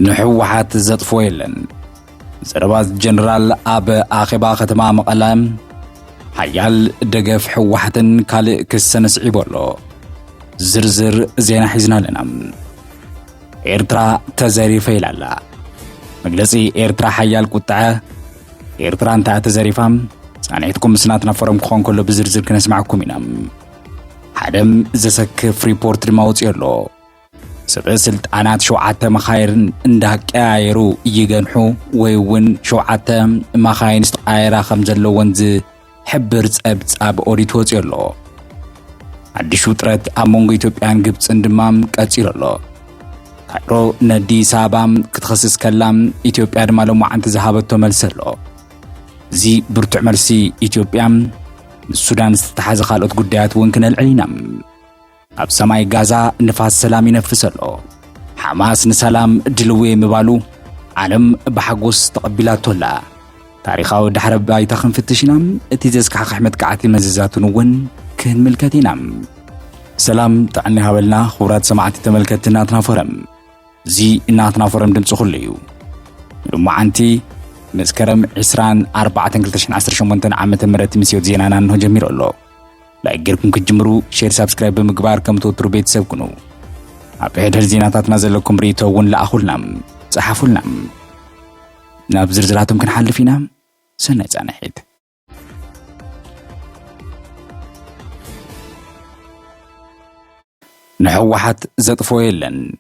نحوحات زطفويلن زربات جنرال أب آخبا ختما مقلام حيال دقف حوحتن كالي كسن سعيبولو زرزر زينا حزنا لنا إيرترا تزاريفي لالا مجلسي إيرترا حيال قطعة إيرترا انتا تزاريفام سانعيتكم سناتنا فرم كخون كله بزرزر كنسمعكم ينام حدم زسك فريبورت ريموت يرلو سبسلت أنات شوعات مخايرن اندهك آيرو يغنحو ويون شوعات مخاين استقايرا خمزلو ونز حبرت أب أوريتوز يرلو عدشو ترات أمونغ إثيوبيان جبت اندمام كاتير الله كايرو ندي سابام كتخصص كلام إثيوبيان مالو معانت زهابتو ملسلو زي برتع مرسي إثيوبيان السودان استحاز خالوت قديات وينكن العلينام أب سماي غازا نفاس سلام ينفسلو حماس نسلام دلوي مبالو عالم بحقوس تقبلاتو لا تاريخاو دحرب بايتا خنفتشنام اتيزيسك حق أحمد كعاتي مزيزاتو نون كن ملكتينام سلام تعني هابلنا خورات سماعتي تملكتنا تنافرم زي إنا فرم دمسو خليو لما عنتي مسكرم عسران 4-13 عامة مرات مسيوت زينانا انه جميل الله لا يقركم كجمرو شير سابسكرايب بمقبار كم توترو بيت سبكنو عبهد هالزيناتات نازل لكم ريتوون لأخولنام صحافولنام نابزر زلاتهم كن حل فينا سنة زانحيد نحوحات زطفويلن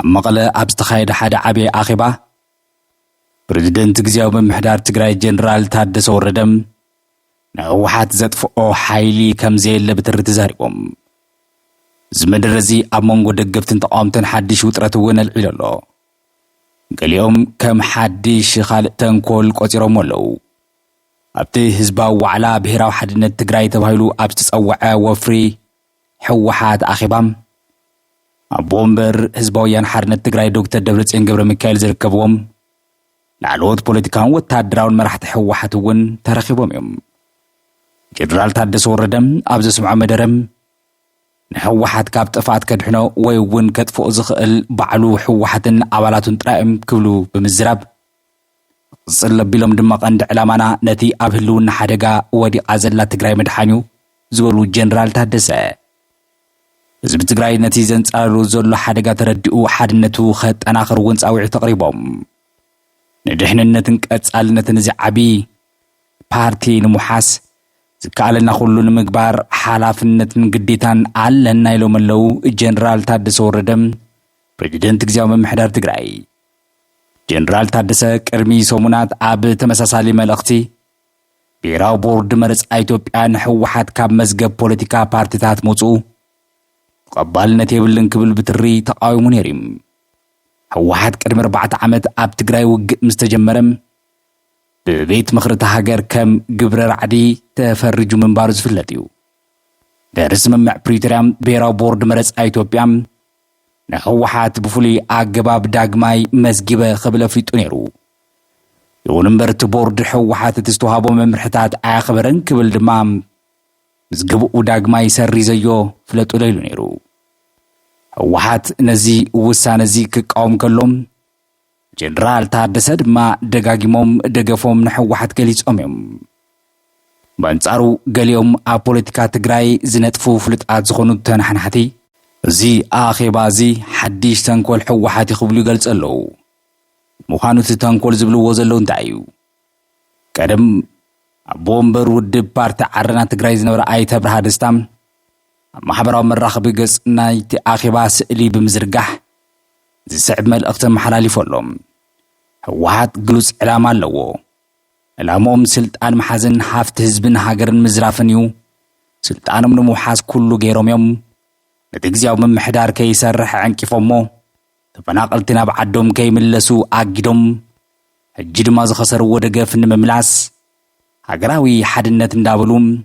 مقالة أبستخايد حدا عبي آخبا بريزيدنت غزياو بمحدار تقراي جنرال تادس وردم نحوحات زطفو حايلي كم زي اللي بترد زاريقهم زمدر رزي أمونغو دقفتن تقامتن حدش وطرتوين العلالو قال يوم كم حدش خالق تنكول قوتيرهم ولو أبتي هزباو وعلا بهراو حدنا تقراي تبهيلو أبستس أوعا وفري حوحات آخبام أبومبر هزباويان حرنة تقراي دكتور دبرتسين قبر ميكايل زركبوهم لعلوت بوليتيكان وتادراون مرحت حوحتون ترخيبهم يوم جنرال تادس وردم أبز سمع مدرم نحوحات كابت أفات كدحنو ويون كتفو زخل بعلو حوحتن عوالاتون ترائم كبلو بمزراب صلب بلوم دماغ عند علامانا نتي أبهلون حدقا ودي قازلا تقراي مدحانيو زولو جنرال تادسة زب تقراي نتيزن تقالو زولو حدقا تردئو حدنتو خط أناخر ونس أوعي تقريبهم ندحننتن كتسالنتن زعبي بارتي نمحاس زكالنا خلو نمقبار حالافنتن قديتان علنا يلوم اللو جنرال تادس وردم بريزيدنت غزياو ممحدار تقراي جنرال تادس كرمي سومونات عاب تمساسالي ملختي بيراو بورد مرس ايتوبيان حوحات كاب مزقب بوليتيكا بارتيتات موصو قبالنا تيبلن كبل بتري تقاومون يريم حوحات كرم 4 عامت عاب تقراي وق مستجمرم ببيت مخرطة هاجر كم قبر رعدي تفرجو من بارز فلاتيو درس ممع بريتريام بيراو بورد مرس ايتوبيام نحوحات بفولي اقباب داقماي مزقبة خبلة فليتو نيرو يونمبرت بورد حوحات تستوهابو ممرحتات اخبرن كبل دمام مزقبو داقماي سري زيو فلاتو ليلو نيرو حوحات نزي وسا نزي كقاوم كلهم جنرال تادسد ما دقاقيموم دقفوم نحوحات قليس أميوم بانصارو قليوم بوليتيكا تقراي زنتفو فلتقات زخونو تنحنحتي زي آخي بازي حديش تنكول حوحاتي خبلو قلت اللو مخانو تنكول زبلو وزلو انتعيو كدم بومبر ودب بارتا عرنا تقراي زنورا آي تبرها دستام محبراو مراخبي قص نايتي آخي باس اللي بمزرقح زي سعب ملقتن محلالي فولهم حوحات قلوس علامة اللوو علامهم سلطان محازن حافت هزبن هاجرن مزرافنيو سلطانم نموحاز كلو غيروم يوم نتقزياو من محدار كي يسرح عنكي فمو تفناقلتنا بعدهم كي ملسو آقدهم هجد ما زخسر ودقفن مملاس هاجراوي حدنة ندابلوم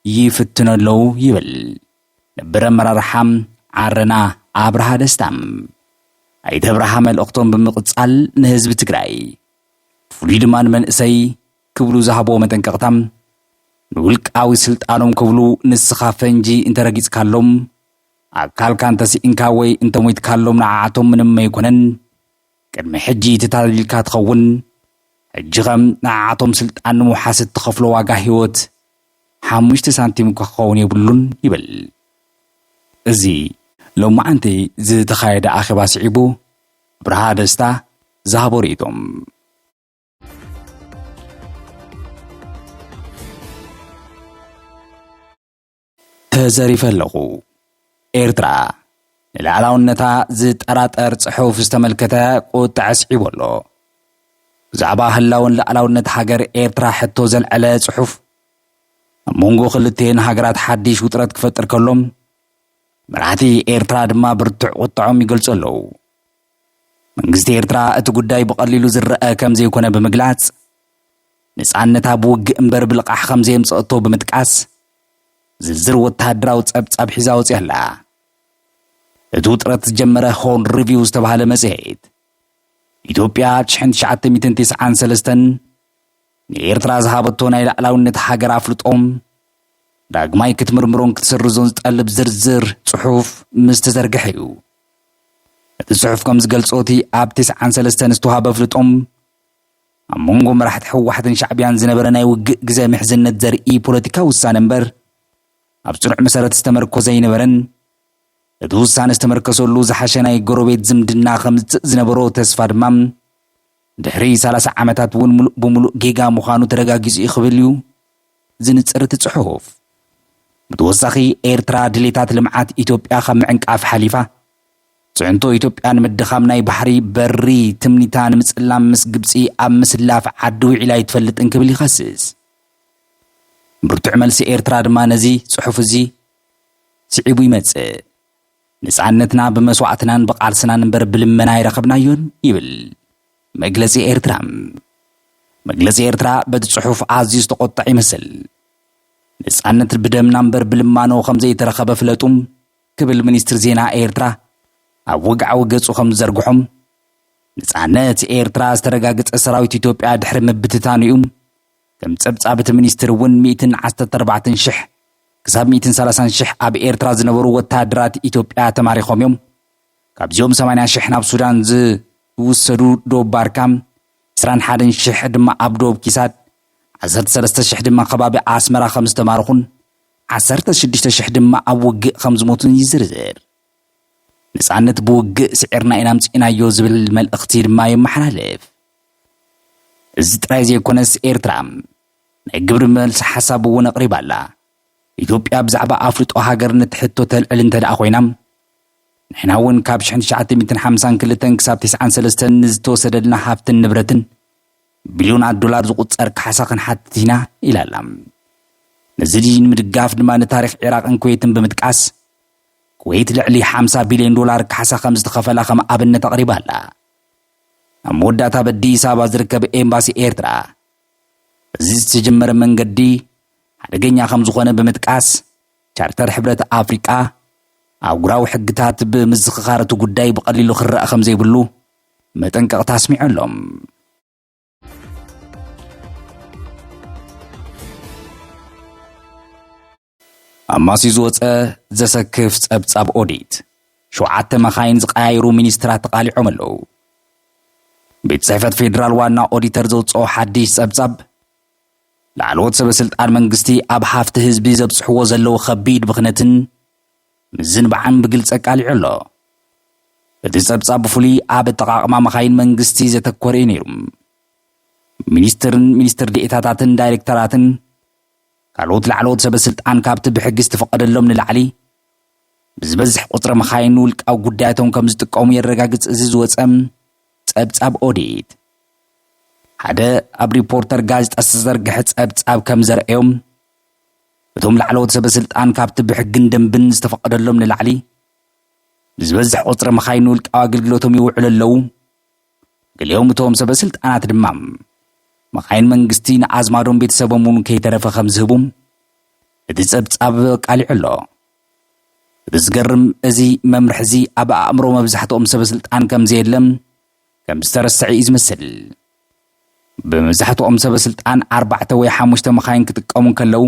يفتن اللو يبل نبرا مرارحام عرنا عبرها دستام أي تبرها الأقطون بمقتصال نهزب تقراي فليد مان من إساي كبلو زهبو متنكغتام نقولك أوي سلطانهم كبلو نسخا فنجي انت رقيت كاللوم أكال كان تسي إنكاوي انت مويت كاللوم نعاتهم من ما يكونن ቅድሚ ሕጂ ተታሊልካ ትኸውን ሕጂ ኸም ንዓቶም ስልጣን ንምውሓስ እትኸፍሎ ዋጋ ህይወት 5 ሳንቲም ክኸውን የብሉን ይብል። እዚ ሎማዓንቲ ዝተኻየደ ኣኼባ ስዒቡ ብርሃ ደስታ ዝሃቦ ርእቶም ተዘሪፈ ኣለኹ። ኤርትራ ንላዕላውነታ ዝጠራጠር ጽሑፍ ዝተመልከተ ቁጥዕ ስዒቡ ኣሎ። ብዛዕባ ህላውን ላዕላውነት ሃገር ኤርትራ ሕቶ ዘልዕለ ጽሑፍ ኣብ መንጎ ክልቴን ሃገራት ሓድሽ ውጥረት ክፈጥር ከሎም መራሕቲ ኤርትራ ድማ ብርቱዕ ቁጥዖም ይገልጹ ኣለዉ። መንግስቲ ኤርትራ እቲ ጉዳይ ብቐሊሉ ዝረአ ከም ዘይኮነ ብምግላጽ ነጻነታ ብውግእ እምበር ብልቓሕ ከም ዘየምጽእቶ ብምጥቃስ ዝርዝር ወተሃደራዊ ጸብጻብ ሒዛ ወፂኣ ኣላ። እቲ ውጥረት ዝጀመረ ሆርን ሪቪው ዝተባህለ መጽሔት ኢትዮጵያ 1993 ንኤርትራ ዝሃበቶ ናይ ላዕላውነት ሃገር ኣፍልጦም ዳግማይ ክትምርምሮን ክትሰርዞን ዝጠልብ ዝርዝር ጽሑፍ ምስ ተዘርግሐ እዩ። እቲ ጽሑፍ ከም ዝገልጾቲ ኣብ 93 ዝተዋሃበ ፍልጦም ኣብ መንጎ መራሕቲ ሕወሓትን ሻዕብያን ዝነበረ ናይ ውግእ ግዜ ምሕዝነት ዘርኢ ፖለቲካዊ ውሳነ እምበር ኣብ ጽኑዕ መሰረት ዝተመርኮዘ ኣይነበረን። እቲ ውሳነ ዝተመርከሰሉ ዝሓሸ ናይ ጎረቤት ዝምድና ከምዝፅእ ዝነበሮ ተስፋ ድማ ድሕሪ 30 ዓመታት እውን ሙሉእ ብምሉእ ጌጋ ምዃኑ ተረጋጊጹ ይኽብል እዩ ዝንጽር እቲ ጽሑፍ። ብተወሳኺ ኤርትራ ድሌታት ልምዓት ኢትዮጵያ ከም ምዕንቃፍ ሓሊፋ ጽዕንቶ ኢትዮጵያ ንምድኻም ናይ ባሕሪ በሪ ትምኒታ ንምጽላም ምስ ግብፂ ኣብ ምስላፍ ዓዲ ውዒላ ይትፈልጥን ክብል ይኸስስ። ብርቱዕ መልሲ ኤርትራ ድማ ነዚ ጽሑፍ እዚ ስዒቡ ይመጽእ። ነጻነትና ብመስዋዕትናን ብቓልስናን እምበር ብልመና ይረኸብናዮን ይብል መግለጺ ኤርትራ። መግለጺ ኤርትራ በቲ ጽሑፍ ኣዝዩ ዝተቖጣዕ ይመስል። ነጻነት ብደምና እምበር ብልማኖ ከም ዘይተረኸበ ፍለጡም ክብል ሚኒስትር ዜና ኤርትራ ኣብ ወግዓዊ ገጹ ከም ዝዘርግሖም ነጻነት ኤርትራ ዝተረጋገጸ ሰራዊት ኢትዮጵያ ድሕሪ ምብትታንኡ ከም ጸብጻብ እቲ ሚኒስትር እውን 114,000 ክሳብ 130,000 ኣብ ኤርትራ ዝነበሩ ወታደራት ኢትዮጵያ ተማሪኾም እዮም። ካብዚኦም 80,000 ናብ ሱዳን ዝውሰዱ ዶብ ባርካ፣ 21,000 ድማ ኣብ ዶብ ኪሳድ፣ 13,000 ድማ ከባቢ ኣስመራ ከም ዝተማርኹን 16,000 ድማ ኣብ ውግእ ከም ዝሞቱን ይዝርዝር። ነጻነት ብውግእ ስዒርና ኢና ምጽኢናዮ ዝብል መልእኽቲ ድማ የመሓላልፍ። እዚ ጥራይ ዘይኮነስ ኤርትራ ናይ ግብሪ መልሲ ሓሳብ እውን ኣቕሪባ ኣላ። ኢትዮጵያ ብዛዕባ ኣፍልጦ ሃገርነት ሕቶ ተልዕል እንተደኣ ኮይና ንሕና እውን ካብ 1952 ክሳብ 93 ንዝተወሰደልና ሃብትን ንብረትን ቢልዮናት ዶላር ዝቁጸር ካሓሳ ክንሓትት ኢና ኢላ ኣላ። ነዚ ንምድጋፍ ድማ ንታሪክ ኢራቅን ኩዌትን ብምጥቃስ ኩዌት ልዕሊ 50 ቢልዮን ዶላር ካሓሳ ከም ዝተኸፈላ ከም ኣብነት ኣቕሪባ ኣላ። ኣብ መወዳእታ በኣዲስ ኣበባ ዝርከብ ኤምባሲ ኤርትራ እዚ ዝተጀመረ መንገዲ ሓደገኛ ከም ዝኾነ ብምጥቃስ ቻርተር ሕብረት ኣፍሪቃ ኣህጉራዊ ሕግታት ብምዝኽኻር እቲ ጉዳይ ብቐሊሉ ክረአ ከም ዘይብሉ መጠንቀቕታ ኣስሚዑ ኣሎም። ኣብ ማስዩ ዝወፀ ዘሰክፍ ጸብጻብ ኦዲት 7 መኻይን ዝቀያይሩ ሚኒስትራት ተቃሊዖም ኣለዉ። ቤት ጽሕፈት ፌደራል ዋና ኦዲተር ዘውፅኦ ሓድሽ ጸብጻብ ላዕለዎት ሰበስልጣን መንግስቲ ኣብ ሃፍቲ ህዝቢ ዘብጽሕዎ ዘለዉ ከቢድ ብኽነትን ምዝንባዕን ብግልፂ ኣቃሊዑ ኣሎ። እቲ ጸብጻብ ብፍሉይ ኣብ ኣጠቓቕማ መኻይን መንግስቲ ዘተኮረ እዩ ነይሩ። ሚኒስትር ዴኤታታትን ዳይሬክተራትን ካልኦት ላዕለዎት ሰበስልጣን ካብቲ ብሕጊ ዝተፈቐደሎም ንላዕሊ ብዝበዝሕ ቁፅሪ መኻይን ውልቃዊ ጉዳያቶም ከም ዝጥቀሙ የረጋግጽ እዚ ዝወፀ ጸብጻብ ኦዲት። ሓደ ኣብ ሪፖርተር ጋዜጣ ዝተዘርግሐ ጸብጻብ ከም ዘርአዮም እቶም ላዕለዎት ሰበስልጣን ካብቲ ብሕግን ደንብን ዝተፈቐደሎም ንላዕሊ ብዝበዝሕ ቁፅሪ መኻይን ውልቃዊ ኣገልግሎቶም ይውዕሉ ኣለዉ። ገሊኦም እቶም ሰበስልጣናት ድማ መኻይን መንግስቲ ንኣዝማዶም ቤተሰቦም እውን ከይተረፈ ከም ዝህቡ እቲ ጸብጻብ ቃሊዑ ኣሎ። እቲ ዝገርም እዚ መምርሒ እዚ ኣብ ኣእምሮ መብዛሕትኦም ሰበስልጣን ከም ዘየለም ከም ዝተረስዐ እዩ ዝመስል። ብመብዛሕትኦም ሰበስልጣን 4 ወይ 5 መኻይን ክጥቀሙ ከለዉ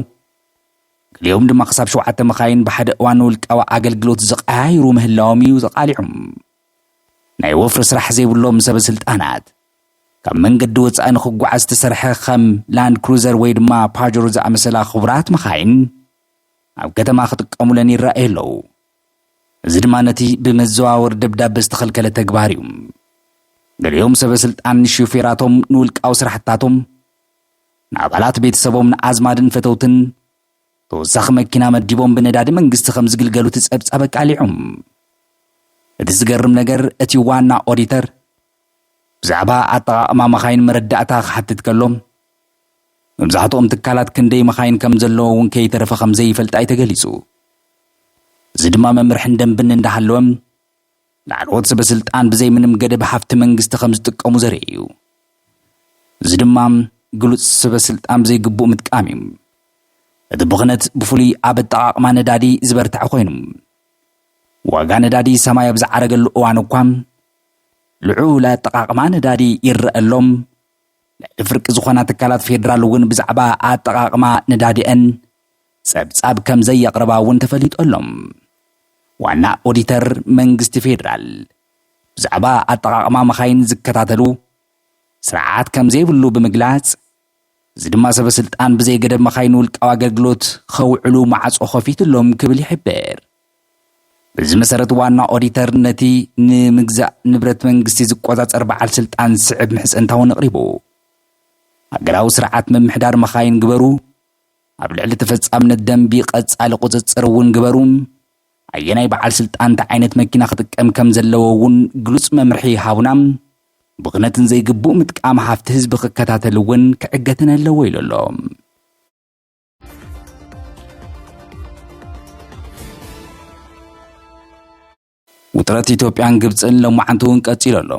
ገሊኦም ድማ ክሳብ 7 መኻይን ብሓደ እዋን ውልቃዊ ኣገልግሎት ዝቀያይሩ ምህላዎም እዩ ተቃሊዑም። ናይ ወፍሪ ስራሕ ዘይብሎም ሰበስልጣናት ካብ መንገዲ ወፃኢ ንኽጓዓዝ ዝተሰርሐ ከም ላንድ ክሩዘር ወይ ድማ ፓጀሮ ዝኣመሰላ ክቡራት መኻይን ኣብ ከተማ ክጥቀሙለን ይረኣዩ ኣለዉ። እዚ ድማ ነቲ ብመዘዋወሪ ደብዳቤ ዝተኸልከለ ተግባር እዩ። ገሊኦም ሰበስልጣን ንሹፌራቶም ንውልቃዊ ስራሕታቶም ንኣባላት ቤተሰቦም ንኣዝማድን ፈተውትን ተወሳኺ መኪና መዲቦም ብነዳዲ መንግስቲ ከም ዝግልገሉ ትጸብጻበ ቃሊዖም። እቲ ዝገርም ነገር እቲ ዋና ኦዲተር ብዛዕባ ኣጠቓቕማ መኻይን መረዳእታ ክሓትት ከሎም መብዛሕትኦም ትካላት ክንደይ መኻይን ከም ዘለዎ እውን ከይተረፈ ከም ዘይፈልጣ ተገሊጹ። እዚ ድማ መምርሕን ደንብን እንዳሃለወም ላዕለዎት ሰበስልጣን ብዘይ ምንም ገደብ ሃፍቲ መንግስቲ ከም ዝጥቀሙ ዘርኢ እዩ። እዚ ድማ ግሉጽ ሰበስልጣን ብዘይግቡእ ምጥቃም እዩ። እቲ ብኽነት ብፍሉይ ኣብ ኣጠቓቕማ ነዳዲ ዝበርትዐ ኮይኑ ዋጋ ነዳዲ ሰማይ ኣብ ዝዓረገሉ እዋን እኳ ልዑል ኣጠቓቕማ ነዳዲ ይረአሎም ልዕሊ ፍርቂ ዝኾና ትካላት ፌደራል እውን ብዛዕባ ኣጠቓቕማ ነዳዲአን ጸብጻብ ከም ዘየቕርባ እውን ተፈሊጦሎም። ዋና ኦዲተር መንግስቲ ፌደራል ብዛዕባ ኣጠቓቕማ መኻይን ዝከታተሉ ስርዓት ከም ዘይብሉ ብምግላጽ እዚ ድማ ሰበስልጣን ብዘይ ገደብ መኻይን ውልቃዊ ኣገልግሎት ከውዕሉ ማዕጾ ከፊትሎም ክብል ይሕብር። በዚ መሰረት ዋና ኦዲተር ነቲ ንምግዛእ ንብረት መንግስቲ ዝቆጻጸር በዓል ስልጣን ስዕብ ምሕጸንታውን ኣቕሪቡ ሃገራዊ ስርዓት ምምሕዳር መኻይን ግበሩ፣ ኣብ ልዕሊ ተፈጻምነት ደንቢ ቀጻሊ ቁጽጽር እውን ግበሩ፣ ኣየናይ በዓል ስልጣን እንታይ ዓይነት መኪና ክጥቀም ከም ዘለዎ እውን ግሉጽ መምርሒ ሃቡና፣ ብኽነትን ዘይግቡእ ምጥቃም ሃፍቲ ህዝቢ ክከታተል እውን ክዕገትን ኣለዎ ኢሉ ኣሎ። ውጥረት ኢትዮጵያን ግብፅን ለማዓንቱን ቀፂሉ ኣሎ።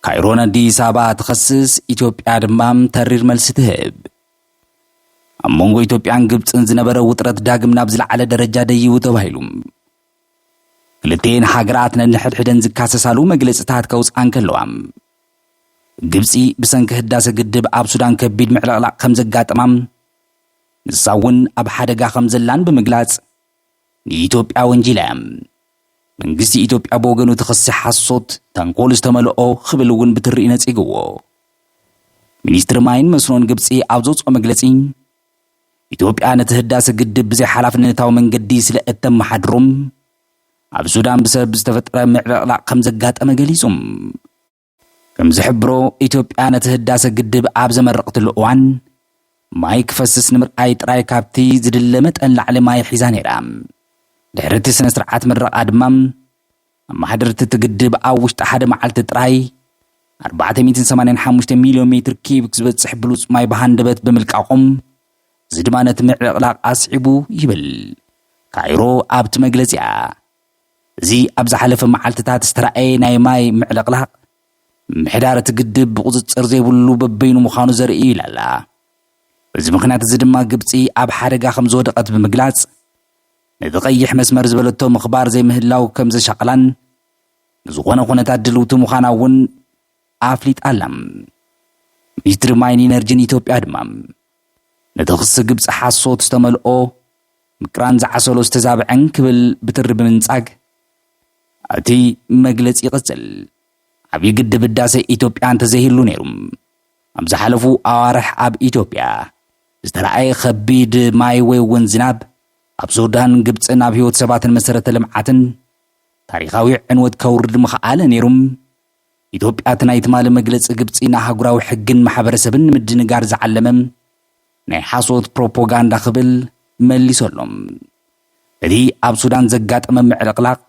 ካይሮ ኣዲስ አበባ ትኸስስ፣ ኢትዮጵያ ድማ ተሪር መልሲ ትህብ። ኣብ መንጎ ኢትዮጵያን ግብፅን ዝነበረ ውጥረት ዳግም ናብ ዝለዓለ ደረጃ ደይቡ ተባሂሉ ክልቴን ሃገራት ነንሕድሕደን ዝካሰሳሉ መግለጽታት ከውፅኣን ከለዋ ግብፂ ብሰንኪ ህዳሴ ግድብ ኣብ ሱዳን ከቢድ ምዕልቕላቕ ከም ዘጋጥማ ንሳ እውን ኣብ ሓደጋ ከም ዘላን ብምግላጽ ንኢትዮጵያ ወንጂላ መንግስቲ ኢትዮጵያ ብወገኑ ተኸሲሕ ሓሶት ተንኮል ዝተመልኦ ክብል እውን ብትርኢ ነጺግዎ። ሚኒስትሪ ማይን መስኖን ግብፂ ኣብ ዘውፅኦ መግለጺ ኢትዮጵያ ነቲ ህዳሴ ግድብ ብዘይ ሓላፍነታዊ መንገዲ ስለ እተመሓድሮም ኣብ ሱዳን ብሰብ ዝተፈጠረ ምዕልቕላቕ ከም ዘጋጠመ ገሊጹ ከም ዝሕብሮ ኢትዮጵያ ነቲ ህዳሴ ግድብ ኣብ ዘመረቕትሉ እዋን ማይ ክፈስስ ንምርኣይ ጥራይ ካብቲ ዝድለ መጠን ላዕሊ ማይ ሒዛ ነይራ። ድሕሪ እቲ ስነ ስርዓት ምረቓ ድማ ኣመሓደርቲ እቲ ግድብ ኣብ ውሽጢ ሓደ መዓልቲ ጥራይ 485 ሚልዮን ሜትር ኪዩቢክ ዝበፅሕ ብሉፅ ማይ ብሃንደበት ብምልቃቖም እዚ ድማ ነቲ ምዕልቕላቕ ኣስዒቡ ይብል ካይሮ ኣብቲ መግለፂኣ። እዚ ኣብ ዝሓለፈ መዓልትታት ዝተረኣየ ናይ ማይ ምዕልቕላቕ ምሕዳር እቲ ግድብ ብቁፅፅር ዘይብሉ በበይኑ ምዃኑ ዘርኢ ኢላ ኣላ። በዚ ምክንያት እዚ ድማ ግብፂ ኣብ ሓደጋ ከም ዝወደቐት ብምግላጽ ነቲ ቀይሕ መስመር ዝበለቶ ምኽባር ዘይምህላው ከም ዘሻቕላን ንዝኾነ ኩነታት ድልውቲ ምዃና እውን ኣፍሊጣ ኣላ። ሚኒስትሪ ማይን ኢነርጂን ኢትዮጵያ ድማ ነቲ ክሲ ግብፂ ሓሶት ዝተመልኦ ምክራን ዝዓሰሎ ዝተዛብዐን ክብል ብትሪ ብምንጻግ እቲ መግለፂ ይቕጽል። ዓብዪ ግድብ ህዳሴ ኢትዮጵያ እንተዘይህሉ ነይሩ ኣብ ዝሓለፉ ኣዋርሕ ኣብ ኢትዮጵያ ዝተረኣየ ከቢድ ማይ ወይ እውን ዝናብ ኣብ ሱዳን ግብፅን ኣብ ህይወት ሰባትን መሰረተ ልምዓትን ታሪኻዊ ዕንወት ከውርድ ምኽኣለ ነይሩ። ኢትዮጵያ እቲ ናይ ትማሊ መግለፂ ግብፂ ንኣህጉራዊ ሕግን ማሕበረሰብን ንምድንጋር ዝዓለመ ናይ ሓሶት ፕሮፓጋንዳ ክብል መሊሶሎም። እቲ ኣብ ሱዳን ዘጋጠመ ምዕልቕላቕ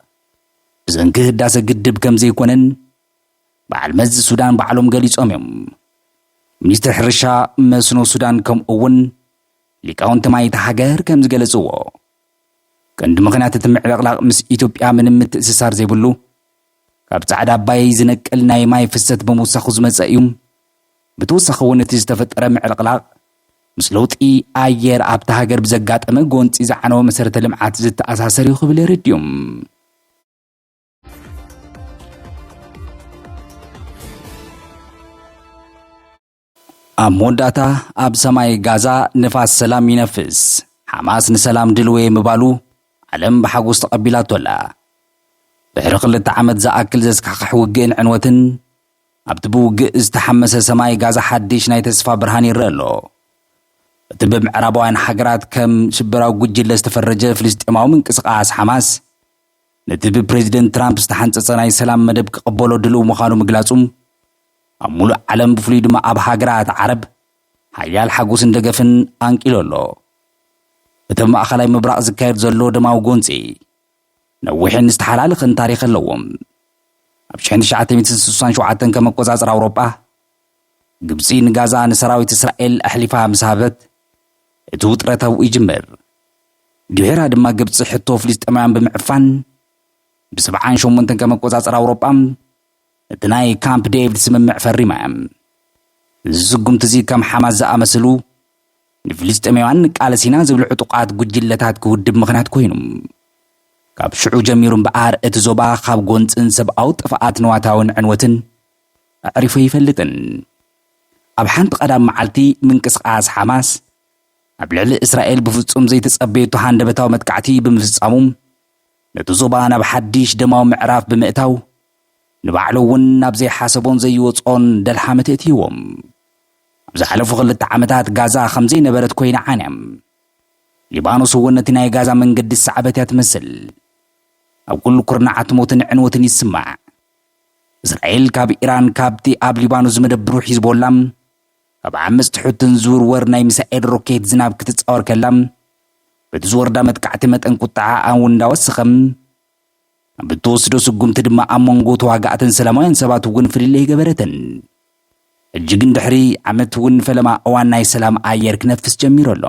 ብሰንኪ ህዳሴ ግድብ ከም ዘይኮነን በዓል መዚ ሱዳን ባዕሎም ገሊፆም እዮም። ሚኒስትር ሕርሻ መስኖ ሱዳን ከምኡ እውን ሊቃውንቲ ማይ እታ ሃገር ከም ዝገለጽዎ ቀንዲ ምኽንያት እቲ ምዕልቕላቕ ምስ ኢትዮጵያ ምንም ምትእስሳር ዘይብሉ ካብ ጻዕዳ ኣባይ ዝነቅል ናይ ማይ ፍሰት ብምውሳኹ ዝመጸ እዩ። ብተወሳኺ እውን እቲ ዝተፈጠረ ምዕልቕላቕ ምስ ለውጢ ኣየር ኣብታ ሃገር ብዘጋጠመ ጎንፂ ዝዓነወ መሰረተ ልምዓት ዝተኣሳሰር እዩ ክብል የረድዮም። ኣብ መወዳእታ ኣብ ሰማይ ጋዛ ንፋስ ሰላም ይነፍስ፣ ሓማስ ንሰላም ድልዌ ምባሉ ዓለም ብሓጎስ ተቐቢላቶ ኣላ። ድሕሪ 2 ዓመት ዝኣክል ዘስካሕክሕ ውግእን ዕንወትን ኣብቲ ብውግእ ዝተሓመሰ ሰማይ ጋዛ ሓድሽ ናይ ተስፋ ብርሃን ይርአ ኣሎ። እቲ ብምዕራባውያን ሃገራት ከም ሽበራዊ ጉጅለ ዝተፈረጀ ፍልስጤማዊ ምንቅስቓስ ሓማስ ነቲ ብፕሬዚደንት ትራምፕ ዝተሓንፀፀ ናይ ሰላም መደብ ክቕበሎ ድልው ምዃኑ ምግላጹም ኣብ ሙሉእ ዓለም ብፍሉይ ድማ ኣብ ሃገራት ዓረብ ሓያል ሓጎስን ደገፍን ኣንቂሉ ኣሎ። እቲ ማእኸላይ ምብራቕ ዝካየድ ዘሎ ደማዊ ጎንፂ ነዊሕን ዝተሓላለኸን ታሪኽ ኣለዎም። ኣብ 1967 ከም ኣቆጻጽር ኣውሮጳ ግብፂ ንጋዛ ንሰራዊት እስራኤል ኣሕሊፋ ምስ ሃበት እቲ ውጥረት ኣብኡ ይጅምር። ድሕራ ድማ ግብፂ ሕቶ ፍልስጤማውያን ብምዕፋን ብ78 ከም ኣቆጻጽር ኣውሮጳ እቲ ናይ ካምፕ ዴቪድ ስምምዕ ፈሪማ እያ። እዚ ስጉምቲ እዚ ከም ሓማስ ዝኣመሰሉ ንፍልስጤማውያን ቃለሲና ዝብልዑ ጥቃት ጉጅለታት ክውድብ ምኽንያት ኮይኑ ካብ ሽዑ ጀሚሩ እምበኣር እቲ ዞባ ካብ ጎንፅን ሰብኣዊ ጥፍኣት ንዋታውን ዕንወትን ኣዕሪፎ ይፈልጥን። ኣብ ሓንቲ ቀዳም መዓልቲ ምንቅስቓስ ሓማስ ኣብ ልዕሊ እስራኤል ብፍጹም ዘይተጸበየቱ ሃንደበታዊ መጥቃዕቲ ብምፍጻሙ ነቲ ዞባ ናብ ሓድሽ ደማዊ ምዕራፍ ብምእታው ንባዕሉ እውን ናብ ዘይሓሰቦን ዘይወጾን ደልሓመት እትይዎም። ኣብ ዝሓለፉ 2 ዓመታት ጋዛ ከምዘይነበረት ኮይና ዓንያ። ሊባኖስ እውን ነቲ ናይ ጋዛ መንገዲ ሰዓበት እያ ትመስል። ኣብ ኩሉ ኩርናዓት ሞትን ዕንወትን ይስማዕ። እስራኤል ካብ ኢራን ካብቲ ኣብ ሊባኖስ ዝመደብሩ ሒዝቦላ ኣብ ዓመፅ ትሑትን ዝውርወር ናይ ሚሳኤል ሮኬት ዝናብ ክትፃወር ከላ በቲ ዝወርዳ መጥቃዕቲ መጠን ቁጣዓ እውን እንዳወስኸም ብትወስዶ ስጉምቲ ድማ ኣብ መንጎ ተዋጋእትን ሰላማውያን ሰባት እውን ፍልይ ይገበረትን። እጅግን ድሕሪ ዓመት እውን ፈለማ እዋን ናይ ሰላም ኣየር ክነፍስ ጀሚሩ ኣሎ።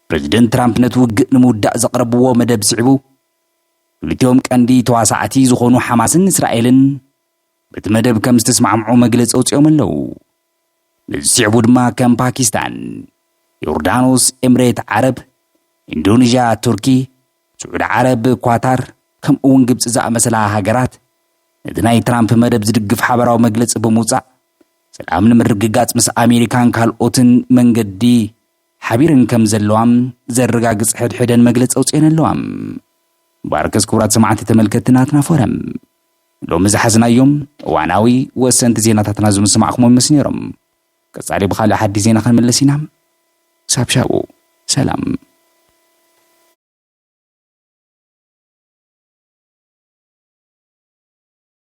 ፕሬዚደንት ትራምፕ ነቲ ውግእ ንምውዳእ ዘቕረብዎ መደብ ስዒቡ ክልቲኦም ቀንዲ ተዋሳዕቲ ዝኾኑ ሓማስን እስራኤልን በቲ መደብ ከም ዝተስማዕምዑ መግለፂ ኣውፂኦም ኣለዉ። ነዚ ስዕቡ ድማ ከም ፓኪስታን፣ ዮርዳኖስ፣ ኤምሬት ዓረብ፣ ኢንዶኔዥያ፣ ቱርኪ፣ ስዑድ ዓረብ፣ ኳታር ከምኡ እውን ግብፂ ዝኣመሰላ ሃገራት ነቲ ናይ ትራምፕ መደብ ዝድግፍ ሓበራዊ መግለፂ ብምውፃእ ሰላም ንምርግጋፅ ምስ ኣሜሪካን ካልኦትን መንገዲ ሓቢረን ከም ዘለዋም ዘረጋግፅ ሕድሕደን መግለፂ ኣውፅአን ኣለዋ። ባርከስ ክቡራት ሰማዕቲ ተመልከትቲ ናትና ፎረም ሎሚ ዝሓዝናዮም እዋናዊ ወሰንቲ ዜናታትና ዝምስማዕኹም ይመስሉ ነይሮም። ቀጻሊ ብኻልእ ሓዲስ ዜና ክንምለስ ኢና። ሳብ ሻኡ ሰላም።